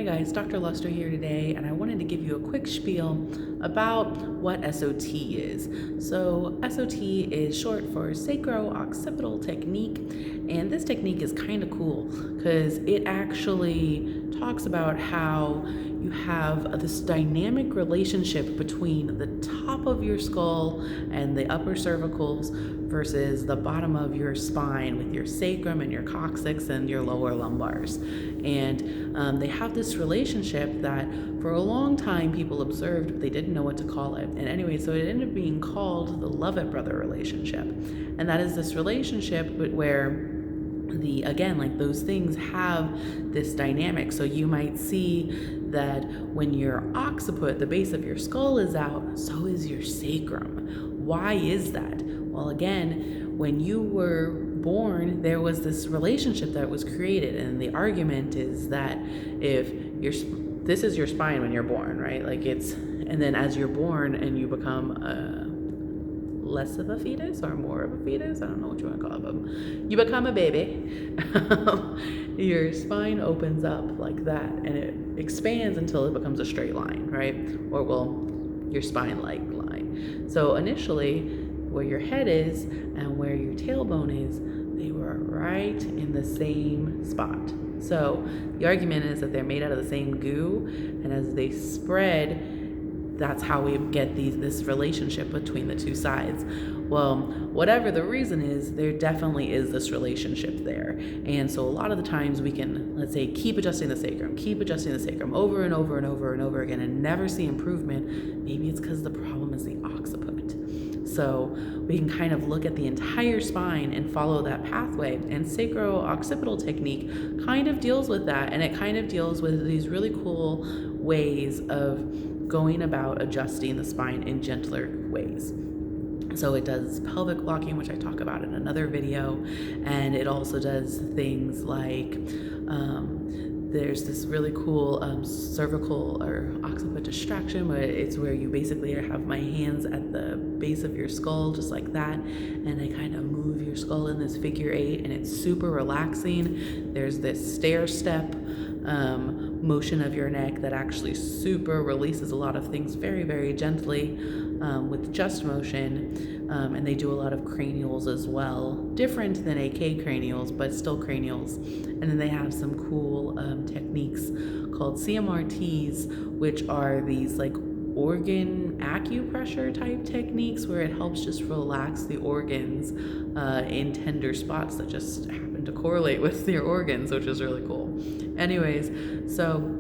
guys, Dr. Luster here today, and I wanted to give you a quick spiel about what SOT is. So SOT is short for Sacro-Occipital Technique, and this technique is kind of cool because it actually talks about how you have this dynamic relationship between the top of your skull and the upper cervicals versus the bottom of your spine with your sacrum and your coccyx and your lower lumbars. And they have this relationship that for a long time people observed, but they didn't know what to call it. And anyway, so it ended up being called the Lovett brother relationship. And that is this relationship where those things have this dynamic. So you might see that when your occiput, the base of your skull, is out, so is your sacrum. Why is that? Well, again, when you were born, there was this relationship that was created, and the argument is that if this is your spine when you're born, right? And then as you're born and you become less of a fetus or more of a fetus, I don't know what you want to call them, you become a baby, your spine opens up like that and it expands until it becomes a straight line, right? Or your spine-like line. So initially, where your head is and where your tailbone is, they were right in the same spot. So the argument is that they're made out of the same goo, and as they spread, that's how we get this relationship between the two sides. Well, whatever the reason is, there definitely is this relationship there. And so a lot of the times we can, let's say, keep adjusting the sacrum over and over and over and over again and never see improvement. Maybe it's because the problem is the occiput. So we can kind of look at the entire spine and follow that pathway. And Sacro-Occipital Technique kind of deals with that, and it kind of deals with these really cool ways of going about adjusting the spine in gentler ways. So it does pelvic blocking, which I talk about in another video, and it also does things like there's this really cool cervical or occiput distraction, where it's where you basically have my hands at the base of your skull, just like that, and I kind of move your skull in this figure 8, and it's super relaxing. There's this stair step motion of your neck that actually super releases a lot of things very, very gently with just motion. And they do a lot of cranials as well, different than AK cranials, but still cranials. And then they have some cool techniques called CMRTs, which are these like organ acupressure type techniques where it helps just relax the organs in tender spots that just happen to correlate with your organs, which is really cool. Anyways, so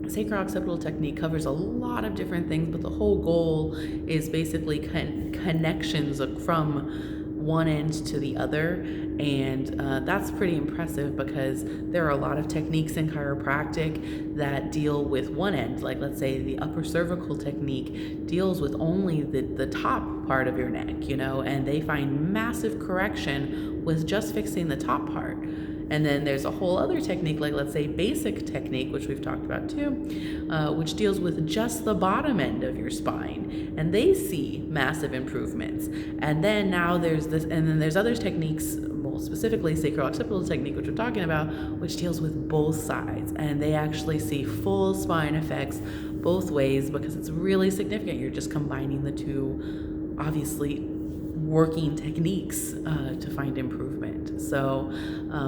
Sacro-Occipital Technique covers a lot of different things, but the whole goal is basically connections from one end to the other, and that's pretty impressive because there are a lot of techniques in chiropractic that deal with one end. Like, let's say the upper cervical technique deals with only the top part of your neck, and they find massive correction with just fixing the top part. And then there's a whole other technique, like let's say basic technique, which we've talked about too, which deals with just the bottom end of your spine, and they see massive improvements. And then now there's this, and then there's other techniques, well, specifically Sacro-Occipital Technique, which we're talking about, which deals with both sides, and they actually see full spine effects both ways because it's really significant. You're just combining the two, obviously, working techniques to find improvement. So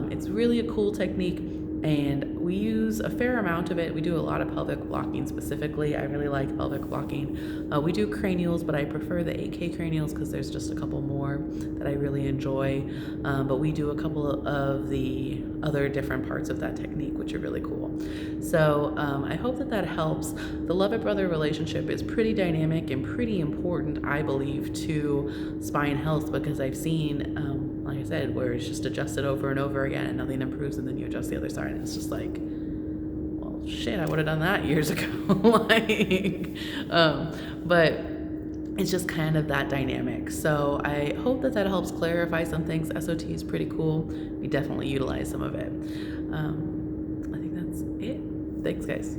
it's really a cool technique, and we use a fair amount of it. We do a lot of pelvic blocking specifically. I really like pelvic blocking. We do cranials, but I prefer the AK cranials because there's just a couple more that I really enjoy. But we do a couple of the other different parts of that technique, which are really cool. So I hope that helps. The Lovett brother relationship is pretty dynamic and pretty important, I believe, to spine health, because I've seen, like I said, where it's just adjusted over and over again and nothing improves, and then you adjust the other side and it's just like, well, shit, I would have done that years ago. But it's just kind of that dynamic. So I hope that helps clarify some things. SOT is pretty cool. We definitely utilize some of it. I think that's it. Thanks, guys.